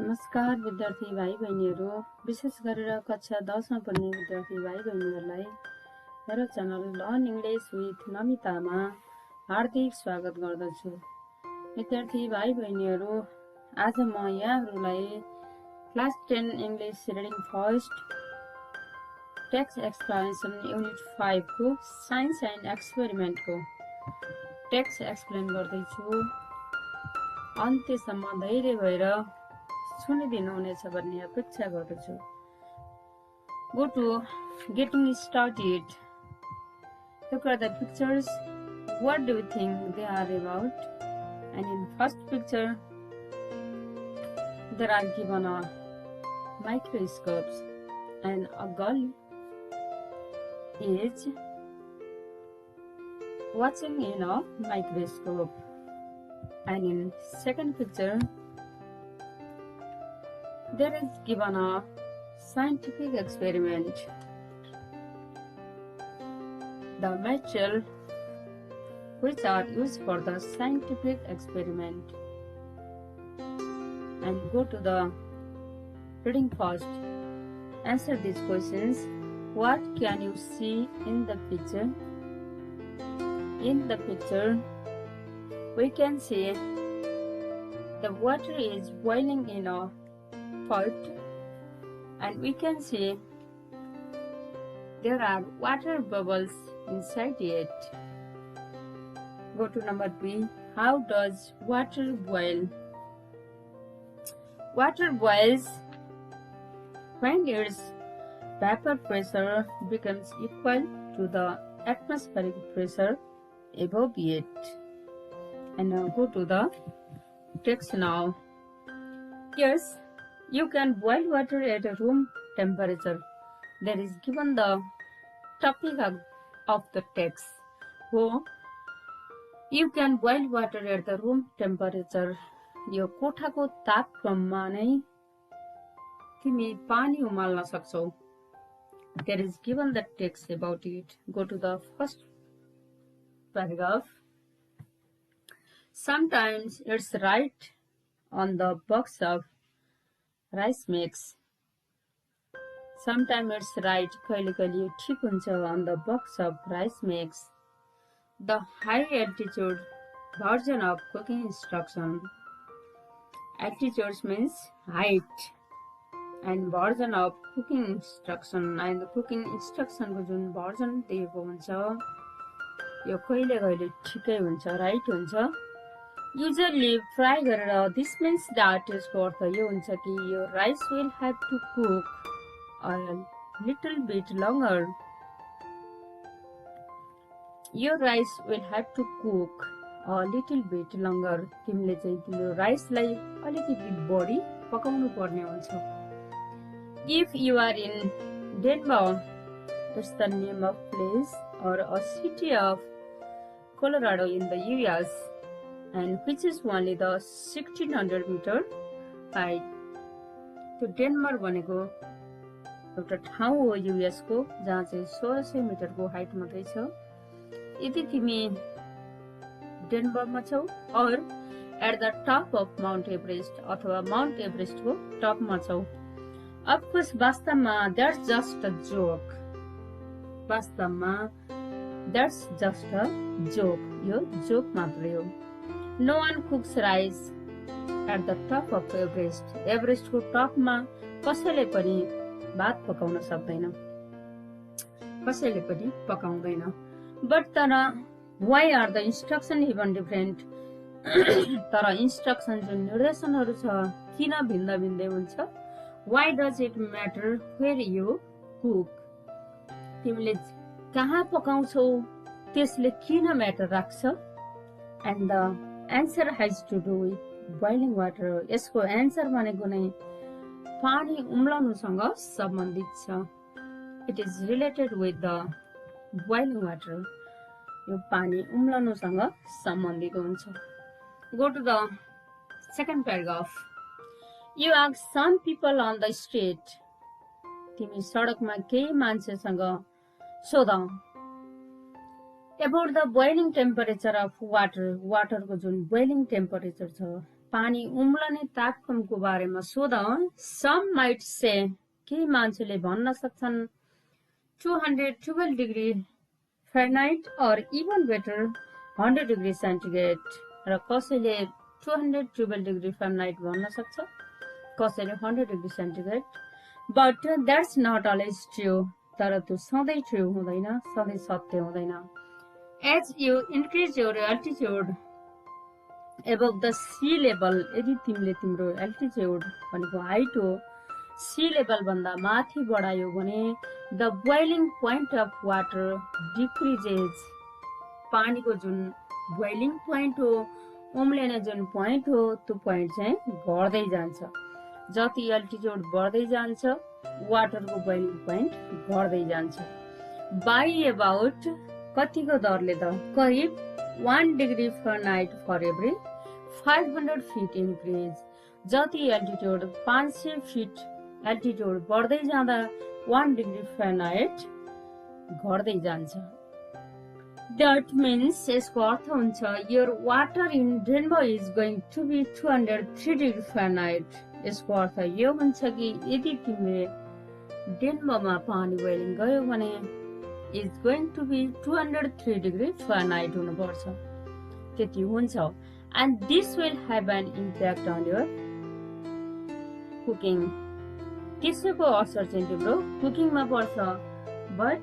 नमस्कार विद्यार्थी भाइ बहिनीहरू, विशेष गरेर कक्षा 10 मा पढ्ने विद्यार्थी भाइ बहिनीहरूलाई मेरो च्यानल लर्न इङ्ग्लिश विथ नमितामा हार्दिक स्वागत गर्दछु। विद्यार्थी भाइ बहिनीहरू, आज म यहाँहरूलाई class 10 English reading first text explanation unit 5 को साइन्स एन्ड एक्सपेरिमेन्टको टेक्स्ट एक्सप्लेन गर्दैछु। अन्त्यसम्म धैर्य भएर सुनिदिनु हुनेछ भन्ने अपेक्षा गर्दछु। Go to getting started. Look at the pictures. What do you think they are about? And in first picture, there are given a microscopes and a girl is watching in a microscope. And in second picture, there is given a scientific experiment. The material which are used for the scientific experiment. And go to the reading first. Answer these questions. What can you see in the picture? In the picture, we can see the water is boiling in a pot, and we can see there are water bubbles inside it. Go to number B. How does water boil? Water boils when its vapor pressure becomes equal to the atmospheric pressure above it. And now go to the text now. Yes, you can boil water at a room temperature. There is given the topic of the text. So, you can boil water at the room temperature. यो कोठाको तापक्रममा नै तिमी पानी उमाल्न सक्छौ. There is given the text about it. Go to the first paragraph. Sometimes it's right on the box of rice mix. Sometimes it's right, कहिले ठिक हुन्छ on the box of rice mix. The high altitude version of cooking instruction. Altitude means height, and version of cooking instruction, and the cooking instruction को जुन version दिएको हुन्छ यो कहिले ठिकै हुन्छ, right हुन्छ. Usually fry गरेर, this means that यसको अर्थ यो हुन्छ कि यो rice will have to cook a little bit longer. Your rice will have to cook a little bit longer. तिमीले चाहिँ त्यो राइसलाई अलिकति बढी पकाउनु पर्ने हुन्छ. If you are in Denver, it's the name of place or a city of Colorado in the US, and which is only the 1600 meter height. त्यो डेनमार भनेको एउटा ठाउँ हो युएस को जहाँ चाहिँ 1600 मिटरको हाइट मात्रै छ. यदि तिमी डेनमारमा छौ or at the top of Mount Everest अथवा माउन्ट एभरेस्ट को टपमा छौ. Of course, वास्तवमा that's just a joke. वास्तवमा that's just a joke. यो जोक मात्रै हो. No one cooks rice at the top of Everest. Everest को टपमा कसैले पनि भात पकाउन सक्दैन, कसैले पनि पकाउँदैन. But तर why are the instruction even different? तर instruction जुन निर्देशनहरू छ किन भिन्न भिन्दै हुन्छ? Why does it matter where you cook? तिमीले कहाँ पकाउँछौ त्यसले किन म्याटर राख्छ? And the answer has to do with boiling water. यसको एन्सर भनेको नै पानी उम्लनुसँग सम्बन्धित छ. It is related with the boiling water. यो पानी उम्लनुसँग सम्बन्धित हुन्छ. Go to the second paragraph. You ask some people on the street. तिमी सडकमा केही मान्छेसँग सोधौ. About the boiling temperature of water. Water को जुन boiling temperature छ पानी उम्लने तापक्रमको बारेमा सोध। सम माइट से, केही मान्छेले भन्न सक्छन् 212 degree Fahrenheit or even better 100 degree centigrade, र कसैले 212 डिग्री फारेनहाइट भन्न सक्छ, कसैले 100 degree centigrade. But that's not always true, तर त्यो सधैँ ट्रु हुँदैन, सधैँ सत्य हुँदैन। As you increase your altitude above the sea level, यदि तिमीले तिम्रो एल्टिट्युड भनेको हाइट हो सी लेभल भन्दा माथि बढायो भने the boiling point of water decreases, पानीको जुन बोइलिङ पोइन्ट हो, उम्लिने जुन पोइन्ट हो, त्यो पोइन्ट चाहिँ घट्दै जान्छ। जति एल्टिट्युड बढ्दै जान्छ वाटरको बोइलिङ पोइन्ट घट्दै जान्छ। बाई एबाउट, कतिको दरले त, करिब 1 degree Fahrenheit for every 500 feet increase. जति एल्टिट्युड 500 फिट एल्टिट्युड बढ्दै जाँदा 1 डिग्री फारेनहाइट घट्दै जान्छ। That means, यसको अर्थ हुन्छ your water in Denver is going to be 203 degree Fahrenheit. यसको अर्थ यो हुन्छ कि यदि तिमीले डेनभरमा पानी बोइलिङ गर्यो भने is going to be 203 degree Fahrenheit हुनुपर्छ, त्यति हुन्छ। And this will have an impact on your cooking, त्यसको असर चाहिँ तिम्रो कुकिङमा पर्छ। बट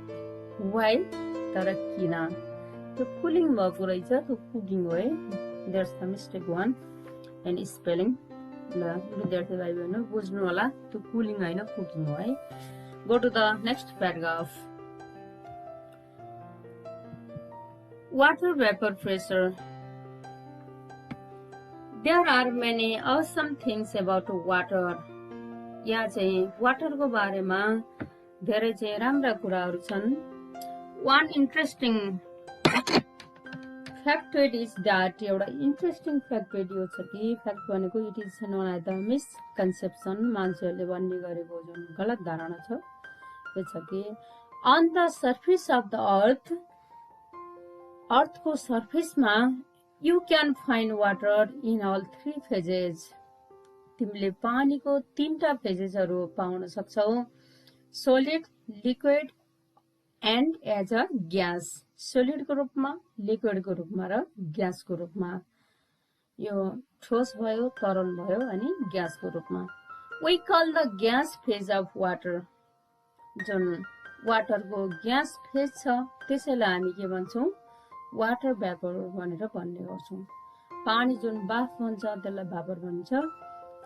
वाइ, तर किन? त्यो कुलिङ भएको रहेछ, त्यो कुकिङ हो है। That's the mistake one and spelling. ल विद्यार्थी भाइ बहिनी बुझ्नु होला, त्यो कुलिङ होइन कुकिङ हो है। Go to the next paragraph. Water vapour pressure. There are many awesome things about water. यहाँ चाहिँ वाटरको बारेमा धेरै चाहिँ राम्रा कुराहरू छन्। One interesting factoid is that, एउटा इन्ट्रेस्टिङ फ्याक्टोइड यो छ कि, फ्याक्ट भनेको it is known as the misconception, मान्छेहरूले भन्ने गरेको जुन गलत धारणा छ त्यो छ कि on the surface of the earth, अर्थको सर्फेसमा you can find water in all 3 phases. तिमीले पानीको 3टा फेजेसहरू पाउन सक्छौ, solid, liquid and as a gas. सोलिडको रूपमा, लिक्विडको रूपमा र ग्यासको रूपमा। यो ठोस भयो, तरल भयो अनि ग्यासको रूपमा। We call the gas phase of water, जुन वाटरको ग्यास फेज छ त्यसैलाई हामी के भन्छौँ, वाटर भ्यापर भनेर भन्ने गर्छौँ। पानी जुन बाफ हुन्छ त्यसलाई भापर भन्छ।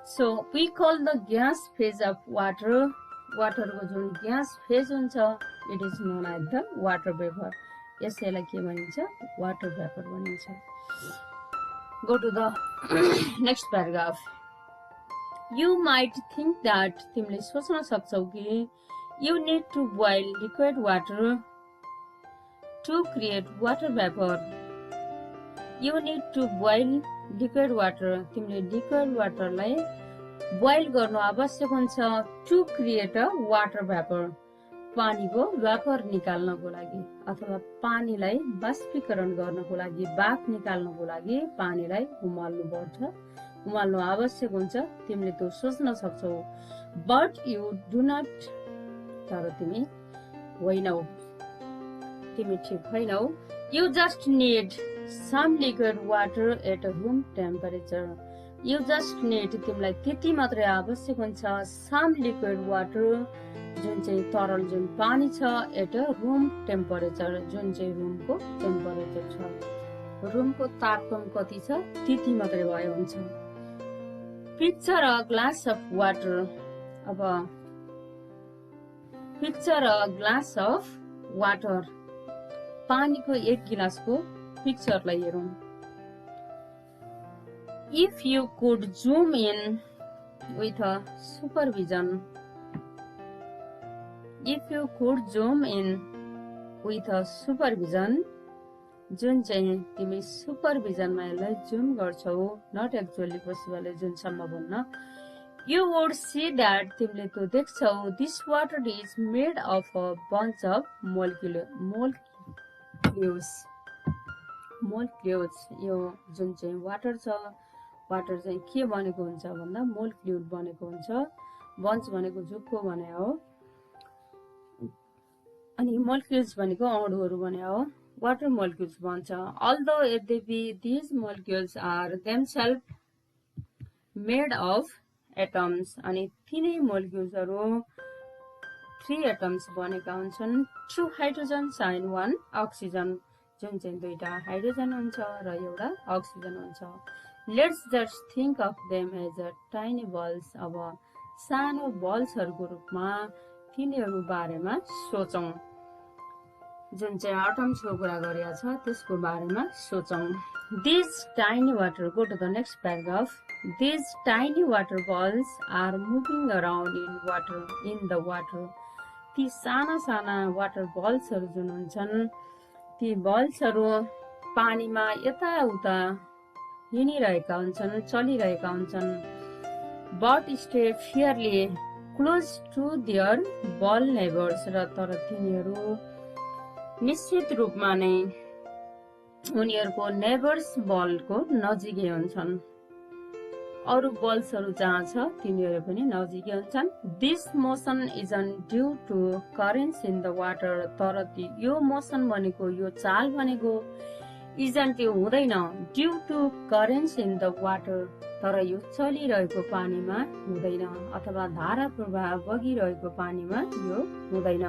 So we call the gas phase of water, वाटरको जुन ग्यास फेज हुन्छ it is known as the water vapour, यसैलाई के भनिन्छ, वाटर भेपर भनिन्छ। Go to the next paragraph. You might think that, तिमीले सोच्न सक्छौ कि you need to boil liquid water to create water vapour. You need to boil liquid water, तिमीले liquid वाटरलाई बोइल गर्नु आवश्यक हुन्छ to create a water vapour, पानीको भेपर निकाल्नको लागि अथवा पानीलाई बाष्पीकरण गर्नको लागि, बाफ निकाल्नको लागि पानीलाई उमाल्नु पर्छ, उमाल्नु आवश्यक हुन्छ। तिमीले त्यो सोच्न सक्छौ। बट यु डु नट, तर तिमी होइनौ, तिमी ठिक होइनौ। You just need some liquid water at room temperature. You just need, तिमीलाई त्यति मात्रै आवश्यक हुन्छ, सम लिक्विड वाटर, जुन चाहिँ तरल जुन पानी छ, एट रुम टेम्परेचर, जुन चाहिँ रुमको टेम्परेचर छ, रुमको तापक्रम कति छ त्यति मात्रै भए हुन्छ। Picture a glass of water. अब picture a glass of water, पानीको एक गिलासको पिक्चरलाई हेरौँ। If you could zoom in with a supervision, if you could zoom in with a supervision, जुन चाहिँ तिमी सुपरभिजनमा यसलाई जुम गर्छौ, नट एक्चुअली पोसिबल, जुन सम्भव हुन्न। यु वुड सी द्याट, तिमीले त्यो देख्छौ, this water is made of a bunch of molecules. यो जुन चाहिँ वाटर छ वाटर चाहिँ के बनेको हुन्छ भन्दा मोल फ्लुइड बनेको हुन्छ। बन्च भनेको जुक्को भने हो, अनि मोलिक्युल्स भनेको अणुहरू भने हो। वाटर मोलिक्युल्स भन्छ। अल्दो यद्यपि these molecules are themselves made of atoms, अनि तिनै मोलिक्युल्सहरू 3 एटम्स बनेका हुन्छन्। 2 हाइड्रोजन्स एन्ड 1 अक्सिजन, जुन चाहिँ 2टा हाइड्रोजन हुन्छ र एउटा अक्सिजन हुन्छ। Let's just think of them as a tiny balls. अब सानो बल्सहरूको रूपमा तिनीहरू बारेमा सोचौं। जुन चाहिँ एटम्सको कुरा गरिएको छ त्यसको बारेमा सोचौं। These tiny water, go to the next paragraph. These tiny water balls are moving around in the water. ती साना साना वाटर बल्सहरू जुन हुन्छन्, ती बल्सहरू पानीमा यताउता हिँडिरहेका हुन्छन्, चलिरहेका हुन्छन्। But stay fairly close to their ball neighbors, र तर तिनीहरू निश्चित रूपमा नै उनीहरूको नेबर्स बलको नजिकै हुन्छन्। अरू बल्सहरू जहाँ छ तिनीहरू पनि नजिकै हुन्छन्। This motion isn't due to currents in the water, तर यो मोसन भनेको, यो चाल भनेको इजन्ट यो हुँदैन due to currents in the water, तर यो चलिरहेको पानीमा हुँदैन, अथवा धारा प्रवाह बगिरहेको पानीमा यो हुँदैन।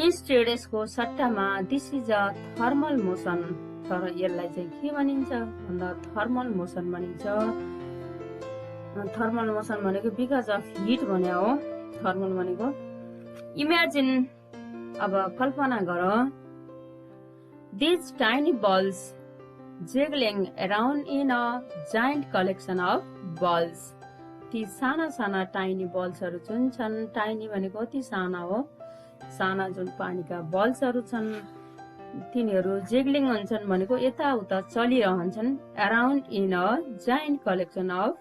इन्स्टेड, यसको सट्टामा this is a thermal motion, तर यसलाई चाहिँ के भनिन्छ भन्दा थर्मल मोसन भनिन्छ। थर्मल मोसन भनेको बिकज अफ हिट भने हो थर्मल भनेको। इमेजिन, अब कल्पना गर, these tiny balls jiggling around in a giant collection of balls. ती साना साना टाइनी बल्सहरू जुन छन्, टाइनी भनेको अति साना हो, साना जुन पानीका बल्सहरू छन् तिनीहरू जिग्लिङ हुन्छन् भनेको यताउता चलिरहन्छन्। Around in a giant collection of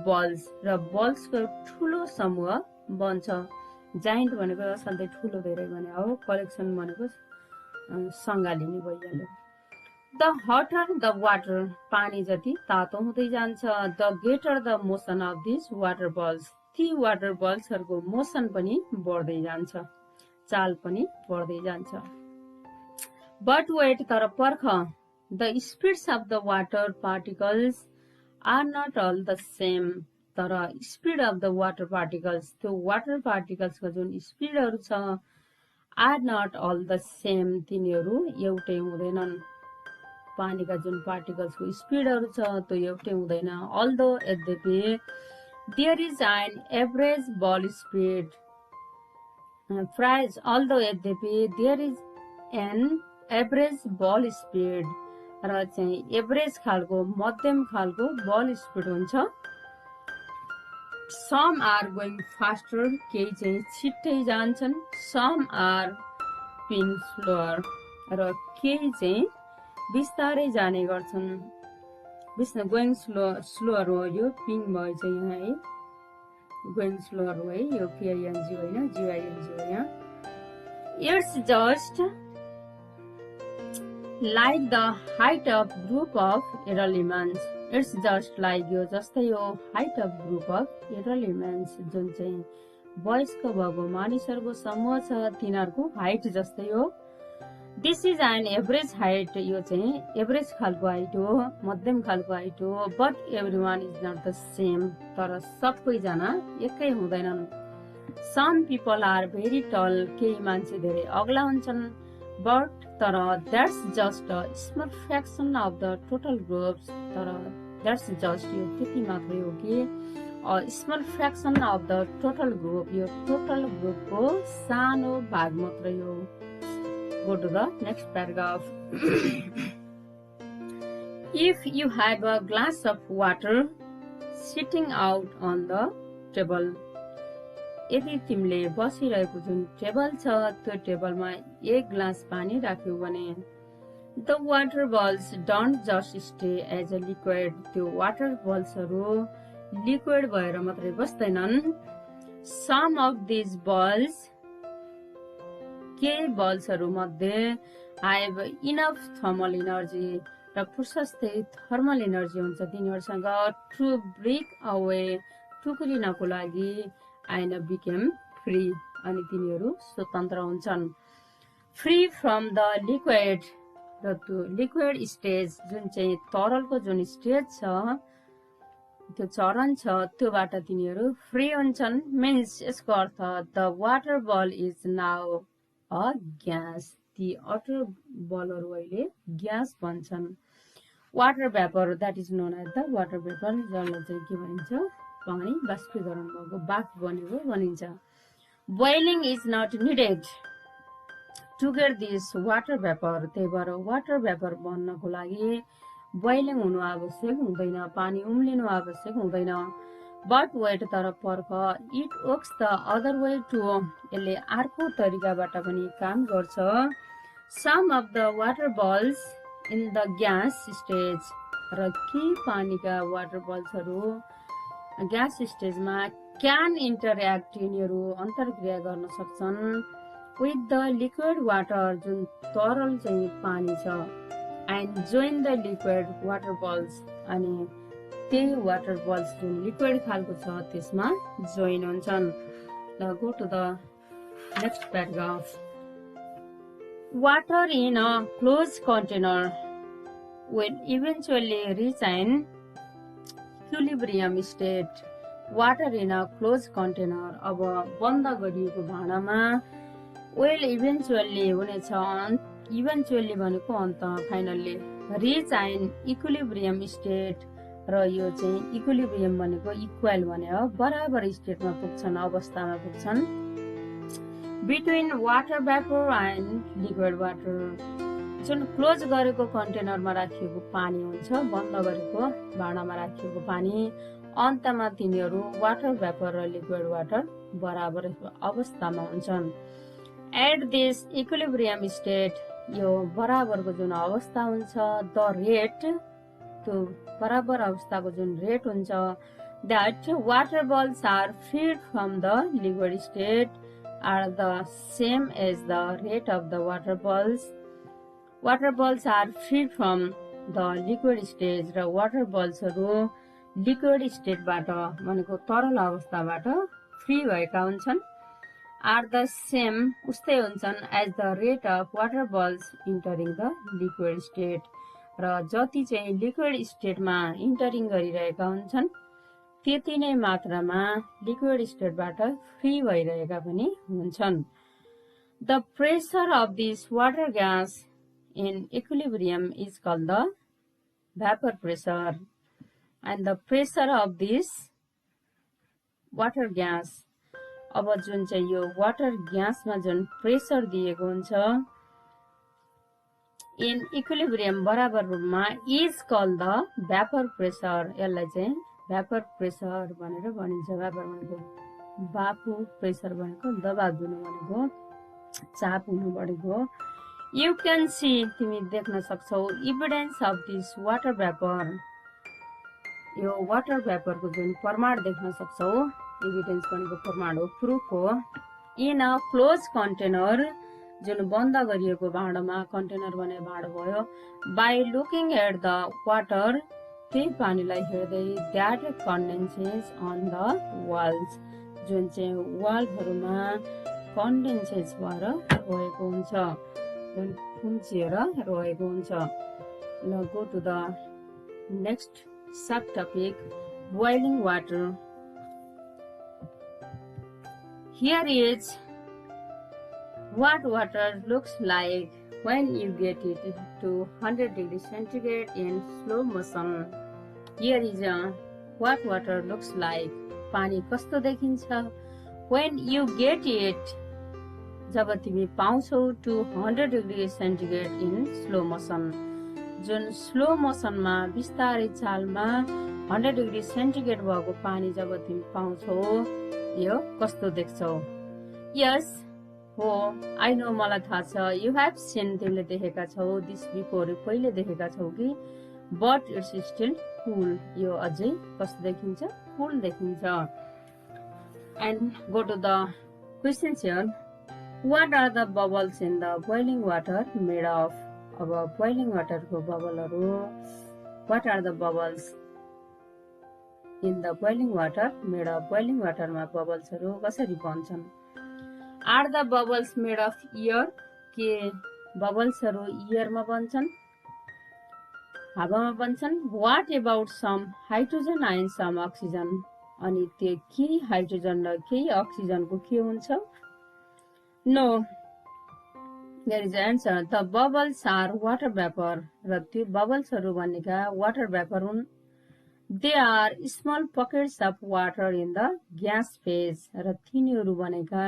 balls, र बल्सको ठुलो समूह बन्छ। जाइन्ट भनेको असाध्यै ठुलो धेरै भने हो, कलेक्सन भनेको सँगालिने भइहाल्यो। द हटर द वाटर, पानी जति तातो हुँदै जान्छ। The greater the motion of this water balls, ती वाटर बल्सहरूको मोसन पनि बढ्दै जान्छ, चाल पनि बढ्दै जान्छ। बट वेट, तर पर्ख, the speeds of the water particles are not all the same, तर speed of the water particles, त्यो वाटर पार्टिकल्सको जुन स्पिडहरू छ, are not all the same, तिनीहरू एउटै हुँदैनन्। पानीका जुन पार्टिकल्सको स्पिडहरू छ त्यो एउटै हुँदैन। अल्दो यद्यपि there is an average ball speed, prize, although यद्यपि there is an average ball speed, र चाहिँ एभरेज खालको मध्यम खालको बल स्पिड हुन्छ। सम आर गोइङ फास्टर, केही चाहिँ छिट्टै जान्छन्। सम आर बिङ स्लोअर, र केही चाहिँ बिस्तारै जाने गर्छन्। गोइङ स्लोअर हो, यो पिङ भयो चाहिँ यहाँ है, गोइङ स्लोअर हो है, यो केआइएनजी होइन, जिआइएनजी हो यहाँ। It's just like the height of group of elements, it's just like, यो जस्तै हो, height of group of elements, जुन चाहिँ वयस्क भएको मानिसहरूको समूह छ तिनीहरूको हाइट जस्तै हो। This is an average height, यो चाहिँ एभरेज खालको हाइट हो, मध्यम खालको हाइट हो। But every one is not the same, तर सबैजना एकै हुँदैनन्। सम पिपल आर भेरी टल, केही मान्छे धेरै अग्ला हुन्छन्। बट, तर that's just a small fraction of the total groups, तर द्याट्स जस्ट, यो त्यति मात्रै हो कि small fraction of the total group, यो टोटल ग्रुपको सानो भाग मात्रै हो। Go to the next paragraph. If you have a glass of water sitting out on the table, यदि तिमीले बसिरहेको जुन टेबल छ त्यो टेबलमा एक ग्लास पानी राख्यौ भने, the water balls don't just stay as a liquid, त्यो वाटर बल्सहरू लिक्विड भएर मात्रै बस्दैनन्। Some of these balls, केही बल्सहरू मध्ये have enough thermal energy, र फुर्सद चाहिँ थर्मल एनर्जी हुन्छ तिनीहरूसँग टु ब्रेक अवे टुक्रिनको लागि एन्ड बिकेम फ्री अनि तिनीहरू स्वतन्त्र हुन्छन् फ्री फ्रम द लिक्विड र त्यो लिक्विड स्टेज जुन चाहिँ तरलको जुन स्टेज छ त्यो चरण छ त्योबाट तिनीहरू फ्री हुन्छन् मिन्स यसको अर्थ the water ball is now a gas ती वाटर बलहरू अहिले ग्यास बन्छन् water vapour that is known as the water vapour जसलाई चाहिँ के भनिन्छ पानी बाष्पीकरण भएको बाफ बनेको भनिन्छ boiling is not needed to get this water vapour त्यही भएर वाटर भेपर बन्नको लागि बोइलिङ हुनु आवश्यक हुँदैन पानी उम्लिनु आवश्यक हुँदैन बट वेट तर पर्ख it works the other way too यसले अर्को तरिकाबाट पनि काम गर्छ some of the water balls in the gas stage र केही पानीका वाटर बल्सहरू ग्यास स्टेजमा क्यान इन्टरेक्ट यिनीहरू अन्तर्क्रिया गर्न सक्छन् विथ द लिक्विड वाटर जुन तरल चाहिँ पानी छ and join the liquid water balls अनि त्यही वाटर बल्स जुन लिक्विड खालको छ त्यसमा जोइन हुन्छन् ल go to the next paragraph water in a close container will eventually reach an equilibrium state. Water in a closed container अब बन्द गरिएको भाँडामा will eventually हुनेछ eventually भनेको अन्त finally reach an equilibrium state र यो चाहिँ इक्विलिब्रियम भनेको इक्वल भने हो बराबर स्टेटमा पुग्छन् अवस्थामा पुग्छन् between water vapour and liquid water जुन क्लोज गरेको कन्टेनरमा राखिएको पानी हुन्छ बन्द गरेको भाँडामा राखिएको पानी अन्तमा तिनीहरू वाटर भेपर र लिक्विड वाटर बराबर अवस्थामा हुन्छन् एट दिस इक्विलिब्रियम स्टेट यो बराबरको जुन अवस्था हुन्छ द रेट त्यो बराबर अवस्थाको जुन रेट हुन्छ that water balls are freed from the liquid state are the same as the rate of the water balls water balls are free from the liquid stage र वाटर बल्सहरू liquid स्टेटबाट भनेको तरल अवस्थाबाट फ्री भएका हुन्छन् are the same उस्तै हुन्छन् as the rate of water balls entering the liquid state र जति चाहिँ लिक्विड स्टेटमा इन्टरिङ गरिरहेका हुन्छन् त्यति नै मात्रामा लिक्विड स्टेटबाट फ्री भइरहेका पनि हुन्छन् the pressure of this water gas in equilibrium is called the vapor pressure and the pressure of this water gas अब जुन चाहिँ यो वाटर ग्यासमा जुन प्रेसर दिएको हुन्छ इन इक्विलिब्रियम बराबर रूपमा is called the vapour pressure यसलाई चाहिँ भ्यापर प्रेसर भनेर भनिन्छ भ्यापर भनेको बाफु प्रेसर भनेको दबाव दिनु भनेको चाप हुनु बढेको You can see तिमी देख्न सक्छौ evidence of this water vapor यो वाटर भेपरको जुन प्रमाण देख्न सक्छौ एभिडेन्स भनेको प्रमाण हो प्रुफ हो इन अ क्लोज कन्टेनर जुन बन्द गरिएको भाँडोमा कन्टेनर भने भाँडो भयो by looking at the water त्यही पानीलाई हेर्दै that condenses on the walls जुन चाहिँ वालहरूमा कन्डेन्सेस भएर रहेको हुन्छ जुन खुम्चिएर रहेको हुन्छ ल go to the next sub topic boiling water here is what water looks like when you get it to 100 degrees centigrade in slow motion. Here is what water looks like. पानी कस्तो देखिन्छ when you get it जब तिमी पाउँछौ to 100 degrees centigrade in slow motion. जुन slow मोसनमा बिस्तारै चालमा 100 degree centigrade भएको पानी जब तिमी पाउँछौ यो कस्तो देख्छौ यस हो आई नो मलाई थाहा छ यु हेभ सिन तिमीले देखेका छौ दिस बिफोर पहिले देखेका छौ कि बट इट्स स्टिल कूल यो अझै कस्तो देखिन्छ कूल देखिन्छ and go to the questions here what are the bubbles in the boiling water made of अब बोइलिङ वाटरको बबलहरू, what are the bubbles in the boiling water made of boiling वाटरमा बबल्सहरू कसरी बन्छन्? Are the bubbles made of air? के बबल्सहरू एयरमा बन्छन्, हावामा बन्छन्? What about some hydrogen and some oxygen? अनि त्यो केही हाइड्रोजन र केही अक्सिजनको के हुन्छ? No. There is answer. The bubbles are water vapor. र त्यो बबल्सहरू भनेका वाटर भेपर हुन्. They are small pockets of water in the gas phase. र तिनीहरू भनेका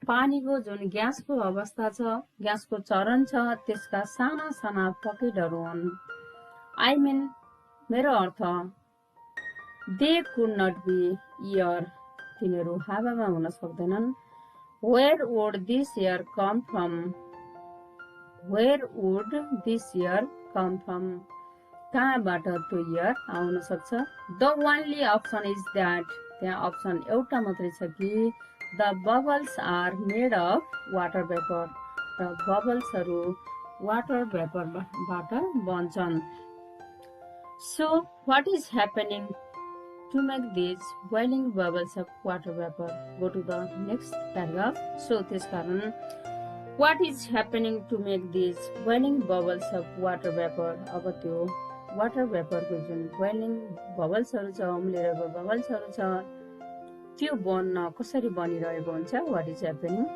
पानीको जुन ग्यासको अवस्था छ, ग्यासको चरण छ, त्यसका साना साना पकेटहरू हुन्. I mean, मेरो अर्थ, they could not be air. तिनीहरू हावामा हुन सक्दैनन्. Where would this air come from? Where would this air come from? कहाँबाट त्यो एयर आउन सक्छ? The only option is that. त्यहाँ अप्सन एउटा मात्रै छ कि the bubbles are made of water vapor. र बबल्सहरू वाटर भेपरबाट बन्छन्. So what is happening to make these boiling bubbles of water vapor? Go to the next paragraph. So त्यसकारण what is happening to make these boiling bubbles of water vapor? अब त्यो water भेपरको जुन boiling बबल्सहरू छ, उम्लिरहेको बबल्सहरू छ, त्यो बन्न कसरी बनिरहेको हुन्छ? What is happening?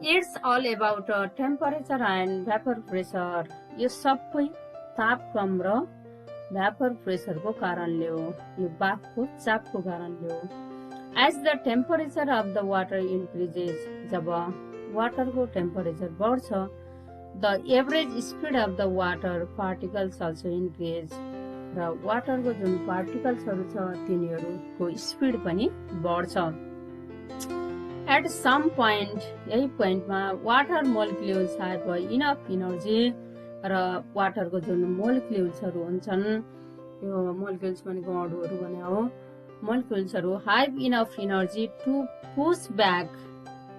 It's all about temperature and vapor pressure. यो सबै तापक्रम र भ्यापर प्रेसरको कारणले हो, यो बाफको चापको कारणले हो. As the temperature of the water increases, जब वाटरको टेम्परेचर बढ्छ, the average speed of the water particles also increase. र वाटरको जुन पार्टिकल्सहरू छ, तिनीहरूको स्पिड पनि बढ्छ. At some point, यही पोइन्टमा water molecules have enough energy. र वाटरको जुन मोलिक्युल्सहरू हुन्छन्, यो मोलिक्युल्स भनेको अणुहरू भने हो, मोलिक्युल्सहरू have enough energy to push back.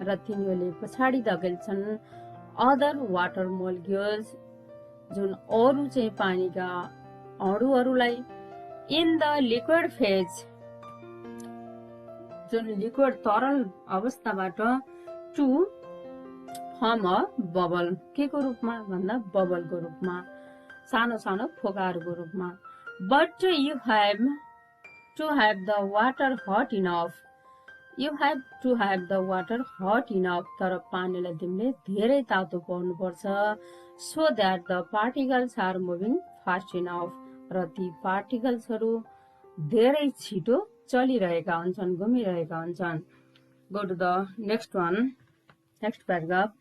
र तिनीहरूले पछाडि धकेल्छन् अदर वाटर मोलिक्युल्स, जुन अरू चाहिँ पानीका अणुहरूलाई, इन द लिक्विड फेज, जुन लिक्विड तरल अवस्थाबाट, टु फर्म अ बबल. के को रूपमा भन्दा बबलको रूपमा, सानो सानो फोकाहरूको रूपमा. But you have to have the water hot enough. You have to have the water hot enough. तर पानीलाई तिमीले धेरै तातो पार्नुपर्छ. So that the particles are moving fast enough. र ती पार्टिकल्सहरू धेरै छिटो चलिरहेका हुन्छन्, घुमिरहेका हुन्छन्. Go to the next one, next paragraph.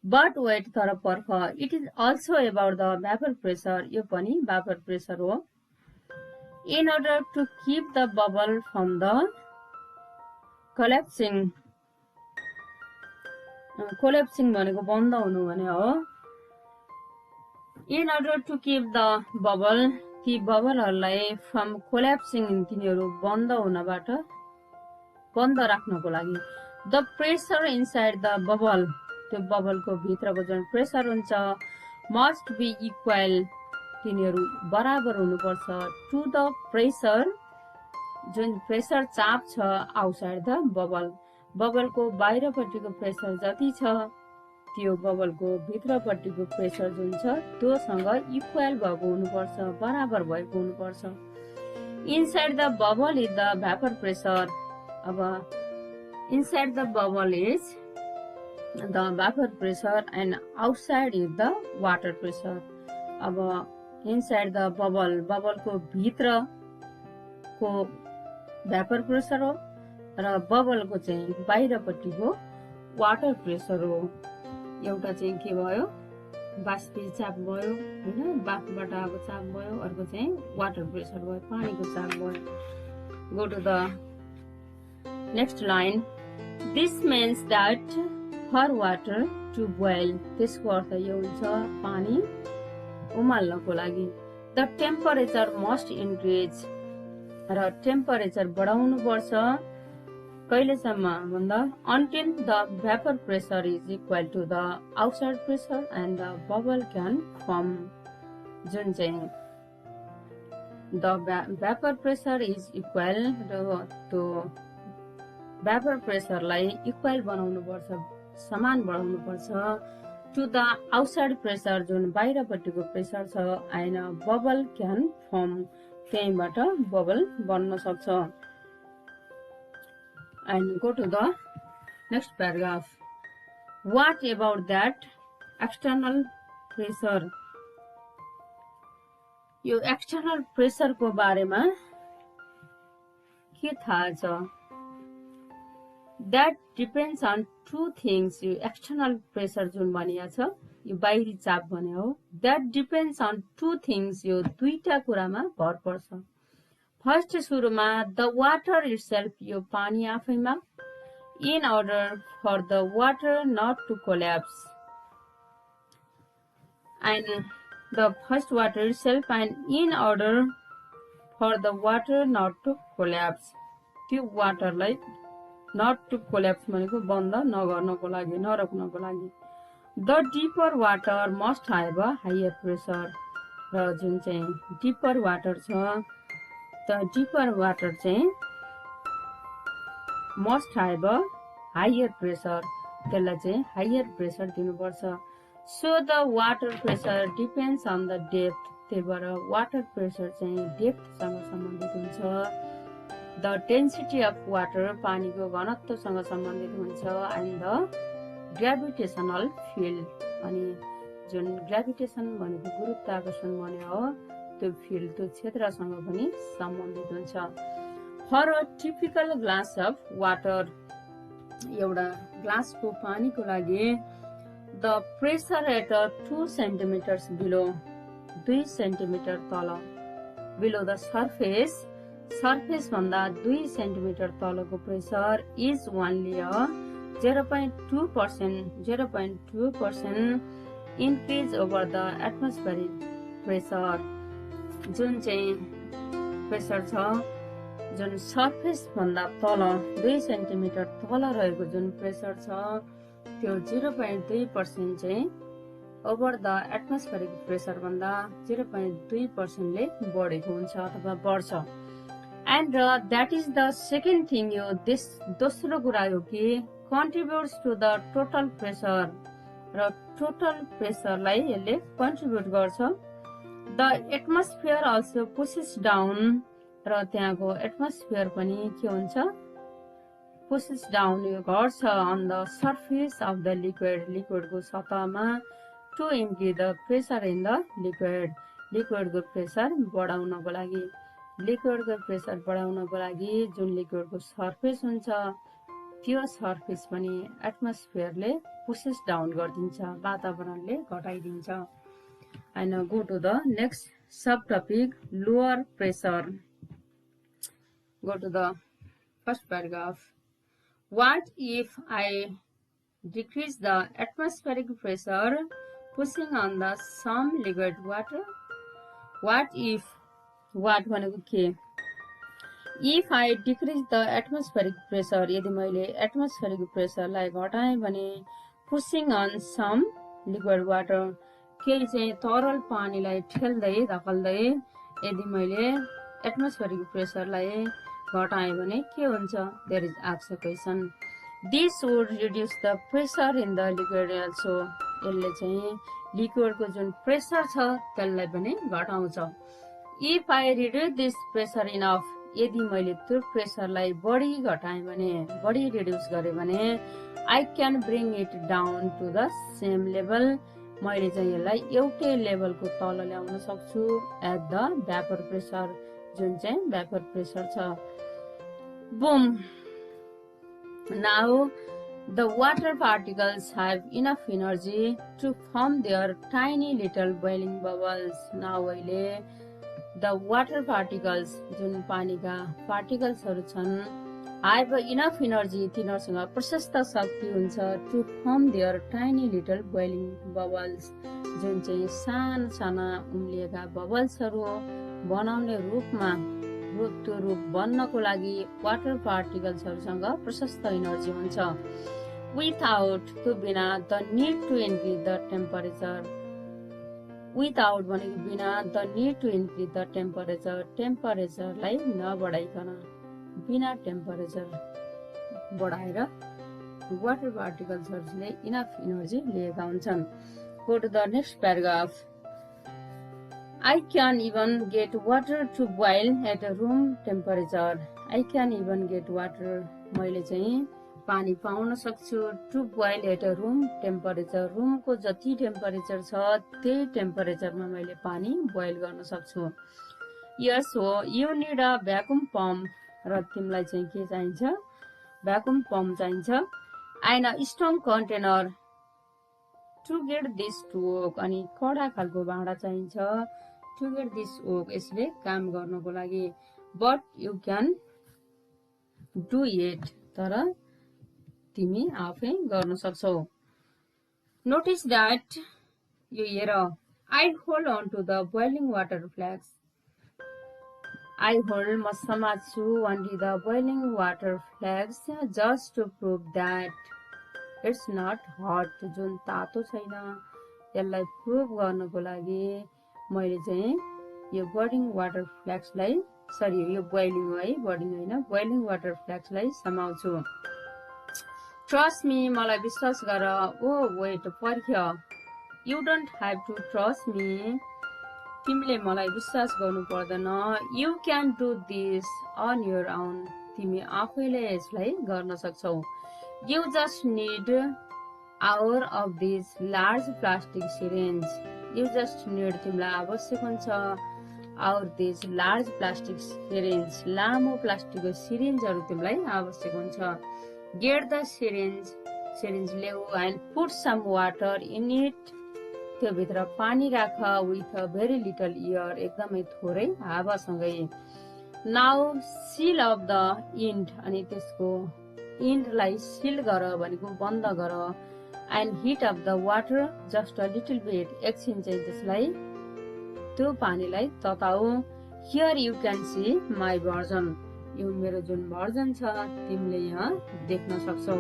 But wait, तर पर्ख. It is also about the vapor pressure. यो पनि vapor pressure हो. In order to keep the bubble from the collapsing. Collapsing भनेको बन्द हुनु भने हो. In order to keep the bubble, ती बबलहरूलाई from collapsing, तिनीहरू बन्द हुनबाट बन्द राख्नको लागि. The pressure inside the bubble, त्यो बबलको भित्रको जुन प्रेसर हुन्छ, must be equal, तिनीहरू बराबर हुनुपर्छ, to the pressure, जुन प्रेसर चाप छ आउटसाइड द बबल. बबलको बाहिरपट्टिको प्रेसर जति छ, त्यो बबलको भित्रपट्टिको प्रेसर जुन छ, त्योसँग इक्वल भएको हुनुपर्छ, बराबर भएको हुनुपर्छ. Inside the bubble is the vapour pressure. अब inside the bubble is the vapour pressure and outside is the water pressure. अब इनसाइड द बबल, बबलको भित्रको भ्यापर प्रेसर हो, र बबलको चाहिँ बाहिरपट्टिको वाटर प्रेसर हो. एउटा चाहिँ के भयो, बाष्पीय चाप भयो हैन, बाफबाट आएको चाप भयो, अर्को चाहिँ वाटर प्रेसर भयो, पानीको चाप भयो. Go to the next line. This means that for water to boil. त्यसको अर्थ यो हुन्छ पानी उमाल्नको लागि द टेम्परेचर मस्ट इन्क्रिज. र टेम्परेचर बढाउनु पर्छ कहिलेसम्म भन्दा until the vapor pressure is equal to the outside pressure and the bubble can form. जुन चाहिँ the vapor pressure is equal to vapor pressure लाई equal बनाउनु पर्छ, समान बनाउनु पर्छ to the outside pressure जुन बाहिरपट्टिको प्रेसर छ and bubble can form, त्यहीबाट बबल बन्न सक्छ. And go to the next paragraph. What about that external pressure? यो external pressure को बारेमा के थाहा छ? That depends on two things. यो external pressure जुन भनिया छ, यो बाहिरी चाप भने हो. That depends on two things. यो दुईटा कुरामा भर पर्छ. फर्स्ट सुरुमा the water itself, यो पानी आफैमा, in order for the water not to collapse, and the first water itself and in order for the water not to collapse, त्यो वाटरलाई not to collapse भनेको बन्द नगर्नको लागि, नरोक्नको लागि. The deeper water must have a higher pressure, र जुन चाहिँ deeper water छ, the deeper water चाहिँ must have a higher pressure, त्यसलाई चाहिँ higher pressure दिनुपर्छ. So the water pressure depends on the depth, त्यही भएर water pressure चाहिँ depth सँग सम्बन्धित हुन्छ. The density of water, पानीको घनत्वसँग सम्बन्धित हुन्छ. And the gravitational field, अनि जुन gravitation भनेको गुरुत्वाकर्षण भने हो, त्यो फिल्ड, त्यो क्षेत्रसँग पनि सम्बन्धित हुन्छ. For a typical glass of water, एउटा ग्लासको पानीको लागि the pressure at 2 centimeters below, 2 centimetre तल, below the surface, surface भन्दा 2 सेन्टिमिटर तलको pressure is only a 0.2% increase over the atmospheric pressure. जुन चाहिँ प्रेसर छ, जुन सर्फेस भन्दा तल 2 सेन्टिमिटर तल रहेको जुन प्रेसर छ, त्यो 0.2% चाहिँ ओभर द एटमोस्फेरिक प्रेसर भन्दा 0.2% ले बढेको हुन्छ अथवा बढ्छ. And that is the second thing. यो दोस्रो कुरा हो कि contributes to the total pressure, र टोटल प्रेसरलाई यसले कन्ट्रिब्युट गर्छ. The atmosphere also pushes down, र त्यहाँको एटमोस्फियर पनि के हुन्छ, पुसेस डाउन, यो घट्छ on the surface of the liquid, लिक्विडको सतहमा, to increase the pressure in the liquid, लिक्विडको प्रेसर बढाउनको लागि. लिक्विडको प्रेसर बढाउनको लागि जुन लिक्विडको सर्फेस हुन्छ, त्यो सर्फेस पनि एटमोस्फियरले पुसेस डाउन गरिदिन्छ, वातावरणले घटाइदिन्छ. And go to the next subtopic, lower pressure. Go to the first paragraph. What if I decrease the atmospheric pressure pushing on the some liquid water? What if, what भनेको के? If I decrease the atmospheric pressure, यदि मैले atmospheric pressure लाई घटाएँ भने pushing on some liquid water, केही चाहिँ तरल पानीलाई ठेल्दै धकल्दै यदि मैले एटमोस्फेरिक प्रेसरलाई घटाएँ भने के हुन्छ? There is asked a question. This would reduce the pressure in the liquid also, यसले चाहिँ लिक्विडको जुन प्रेसर छ त्यसलाई पनि घटाउँछ. If I reduce this pressure enough, यदि मैले त्यो प्रेसरलाई बढी घटाएँ भने, बढी रिड्युस गरेँ भने, I can bring it down to the same level, मैले चाहिँ यसलाई एउटै लेभलको तल ल्याउन सक्छु एट द भ्यापर प्रेसर, जुन चाहिँ भ्यापर प्रेसर छ. Boom. Now the water particles have enough energy to form their tiny little boiling bubbles. Now अहिले द वाटर पार्टिकल्स, जुन पानीका पार्टिकल्सहरू छन्, हैव इनफ एनर्जी, तिनीहरूसँग प्रशस्त शक्ति हुन्छ, to form their tiny little boiling bubbles, जुन चाहिँ साना साना उम्लिएका बबल्सहरू बनाउने रूपमा त्यो रूप बन्नको लागि वाटर पार्टिकल्सहरुसँग प्रशस्त एनर्जी हुन्छ। विथआउट त्यो बिना the need to increase the temperature, without भनेको बिना the need to increase the temperature, टेम्परेचरलाई नबढाइकन बिना टेम्परेचर बढाएर वाटर पार्टिकल्सहरुले इनफ एनर्जी लिएका हुन्छन्। Go to the next paragraph. I can even get water to boil at a room temperature. I can even get water. मैले चाहिँ पानी पाउन सक्छु to boil at a room temperature. Room को जति टेम्परेचर छ त्यही टेम्परेचरमा मैले पानी बोइल गर्न सक्छु। Yes, हो you need a vacuum pump. र तिमीलाई चाहिँ के चाहिन्छ? भ्याकुम पम्प चाहिन्छ। And a strong container to get this to work. अनि कडा खालको भाँडा चाहिन्छ to get this work. यसले काम गर्नको लागि। But you can do it. तर तिमी आफै गर्न सक्छौ। Notice that यो हेर I hold on to the boiling water flask. I hold म समात्छु onto the boiling water flask just to prove that it's not hot. जुन तातो छैन यसलाई प्रुभ गर्नको लागि मैले चाहिँ यो बोइलिङ वाटर फ्लास्कलाई यो बोइलिङ है बोइलिङ हैन बोइलिङ वाटर फ्लास्कलाई समाउँछु। ट्रस्ट मी मलाई विश्वास गर। ओ वेट पर्ख्य। You don't have to trust me तिमीले मलाई विश्वास गर्नु पर्दैन। You can do this on your own तिमी आफैले यसलाई गर्न सक्छौ। You just need our of this large plastic syringe. You just need तिमीलाई आवश्यक हुन्छ our this large plastic syringe लामो प्लास्टिकको सिरिन्जहरु तिमीलाई आवश्यक हुन्छ। गेट द सिरिंज ल्याऊ and putt some water in it त्यो भित्र पानी राख with a very little air एकदमै थोरै हावासँगै। Now seal off the end अनि त्यसको इन्डलाई सील गर भनेको बन्द गर। And heat off the water just a little bit एकछिन चाहिँ त्यसलाई त्यो पानीलाई तताऊ। Here you can see my version यो मेरो जुन भर्जन छ तिमीले यहाँ देख्न सक्छौ।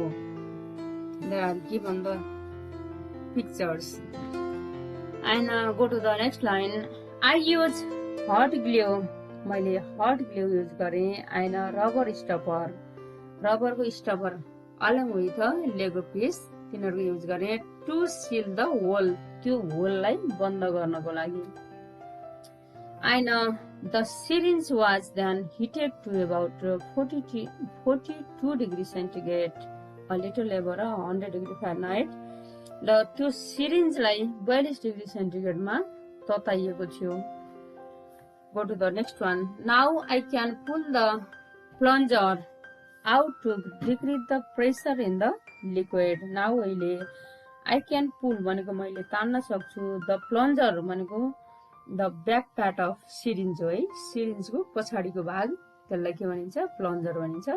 There are given the pictures. And go to the next line. I use hot glue. मैले hot glue use गरे and rubber stopper. Rubber को stopper along with Lego piece तिनीहरुको युज गरे to seal the hole त्यो होललाई बन्द गर्नको लागि। And the syringe was then heated to about 42 degrees centigrade, a little over 100 degree Fahrenheit. ल त्यो सिरिन्जलाई 42 डिग्री सेन्टिग्रेडमा तताइएको थियो। Go to the next one. Now I can pull the plunger out to decrease the pressure in the liquid. Now अहिले I can pull भनेको मैले तान्न सक्छु। The plunger भनेको the back part of syringe हो है सिरिन्जको पछाडीको भाग त्यसलाई के भनिन्छ प्लन्जर भनिन्छ।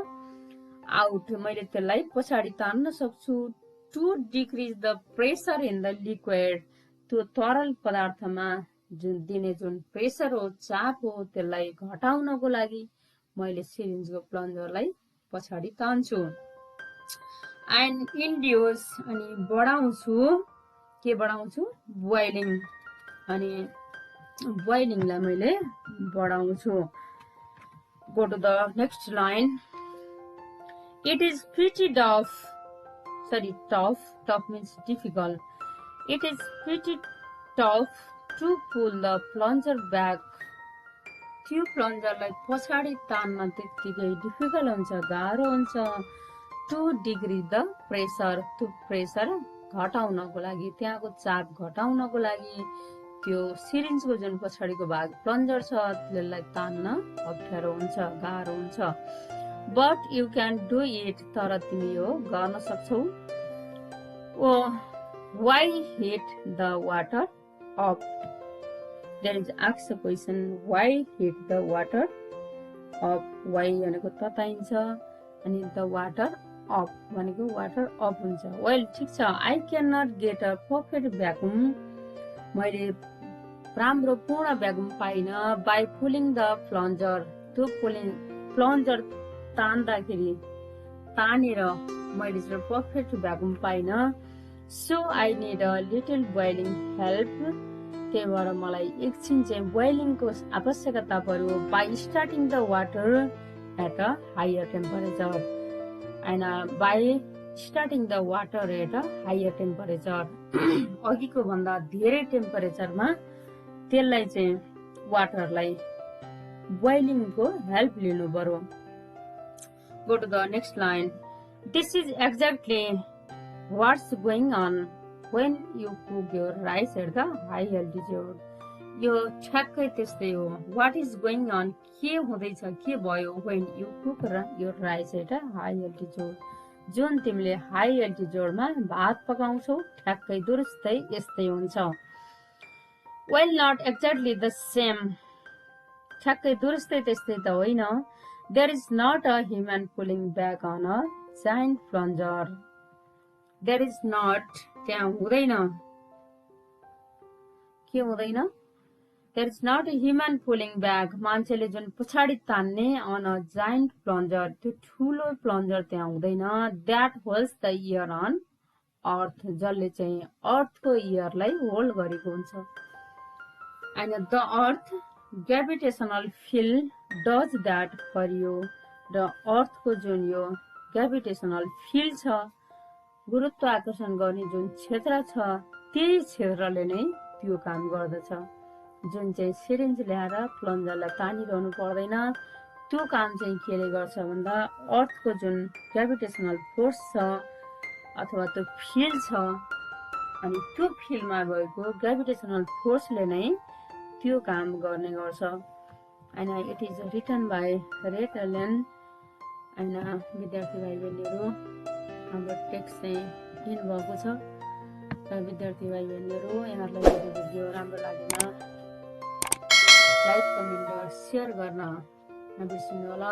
आउट मैले त्यसलाई पछाडी तान्न सक्छु to decrease the pressure in the liquid त्यो तरल पदार्थमा जुन दिने जुन प्रेसर हो चाप हो त्यसलाई घटाउनको लागि मैले सिरिन्जको प्लन्जरलाई पछाडी तान्छु। एन्ड इन्ड्युस अनि बढाउँछु के बढाउँछु बोइलिङ अनि बोइलिङलाई मैले बढाउँछु। Go to the next line. It is pretty tough means difficult. It is pretty tough to pull the plunger back. त्यो प्लन्जरलाई पछाडी तान्न त्यतिकै डिफिकल्ट हुन्छ गाह्रो हुन्छ। टु डिग्री द प्रेसर त्यो प्रेसर घटाउनको लागि त्यहाँको चाप घटाउनको लागि त्यो सिरिन्जको जुन पछाडीको भाग प्लन्जर छ त्यसलाई तान्न अप्ठ्यारो हुन्छ गाह्रो हुन्छ। But you can do it तर तिमी यो गर्न सक्छौ। Why heat the water up? There is asked a question. Why heat the water up? Why भनेको तताइन्छ अनि the water up भनेको water up हुन्छ। Well ठीक छ। I cannot get a perfect vacuum. मैले राम्रो पूर्ण भ्याकुम पाइन by pulling the plunger त्यो प्लन्जर तानेर मैले चाहिँ पर्फेक्ट भ्याकुम पाइन। So I need a little boiling help, त्यही भएर मलाई एकछिन चाहिँ बोइलिङको आवश्यकता पर्यो। By starting the water at a higher temperature, and by starting the water at a higher temperature, अघिको भन्दा धेरै टेम्परेचरमा त्यसलाई चाहिँ वाटरलाई बोइलिङको हेल्प लिनु पर्यो। Go to the next line. This is exactly what's going on when you cook your rice at the high altitude. यो ठ्याक्कै त्यस्तै हो। What is going on, के हुँदैछ, के भयो when you cook your rice at a high altitude, जुन तिमीले हाई एल्टिट्युडमा भात पकाउँछौ ठ्याक्कै दुरुस्तै यस्तै हुन्छ। Well, not exactly the same, ठ्याक्कै दुरुस्तै त्यस्तै त होइन। There is not a human pulling back on a giant plunger. There is not, त्यहाँ हुँदैन, के हुँदैन? There is not a human pulling back, मान्छेले जुन पछाडि तान्ने on a giant plunger, त्यो ठुलो प्लन्जर त्यहाँ हुँदैन। That holds the air on earth, जसले चाहिँ अर्थको एयरलाई होल्ड गरेको हुन्छ। And the earth gravitational field does that for you, र अर्थको जुन यो ग्रेभिटेसनल फिल्ड छ, गुरुत्वाकर्षण गर्ने जुन क्षेत्र छ, त्यही क्षेत्रले नै त्यो काम गर्दछ। जुन चाहिँ सिरिन्ज ल्याएर प्लन्जरलाई तानिरहनु पर्दैन, त्यो काम चाहिँ केले गर्छ भन्दा अर्थको जुन ग्रेभिटेसनल फोर्स छ अथवा त्यो फिल्ड छ, अनि त्यो फिल्डमा भएको ग्रेभिटेसनल फोर्सले नै त्यो काम गर्ने गर्छ। And it is written by Red Allen, and विद्यार्थी भाइ बहिनीहरू हाम्रो टेक्स्ट चाहिँ दिन भएको छ। र विद्यार्थी भाइ बहिनीहरू यहाँहरूलाई यो भिडियो राम्रो लागेमा लाइक, कमेन्ट र सेयर गर्न नबिर्सिनु होला।